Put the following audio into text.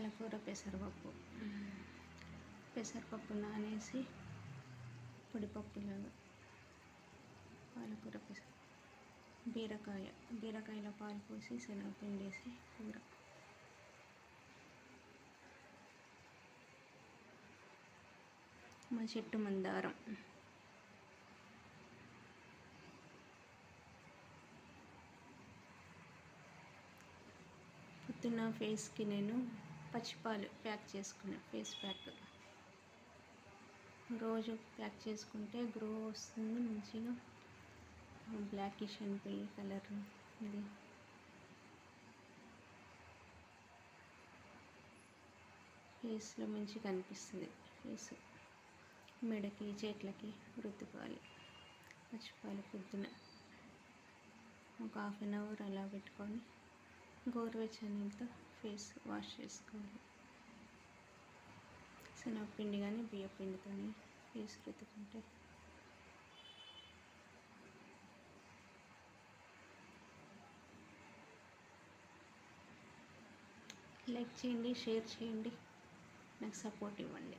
పాలకూర పెసరపప్పు. పెసరపప్పు నానేసి పొడిపప్పులాగా. పాలకూర బీరకాయలో పాలు పోసి శనగపిండి వేసి కూర. మా చెట్టు మందారం. పొద్దున్న ఫేస్కి నేను పచ్చిపాలు ప్యాక్ చేసుకున్నా. ఫేస్ ప్యాక్ రోజు ప్యాక్ చేసుకుంటే గ్లో వస్తుంది మంచిగా. బ్లాకిష్ అనిపోయి కలర్ ఇది ఫేస్లో మంచిగా కనిపిస్తుంది. ఫేస్ మెడకి చేతులకి రుద్దుకోవాలి. పచ్చిపాలు పొద్దున ఒక 1/2 అవర్ అలా పెట్టుకొని గోరువెచ్చని నీళ్ళతో ఫేస్ వాష్ చేసుకోవాలి. శనగపిండి కానీ బియ్య పిండితో ఫేస్ రుద్దుకుంటే లైక్ చేయండి, షేర్ చేయండి, నాకు సపోర్ట్ ఇవ్వండి.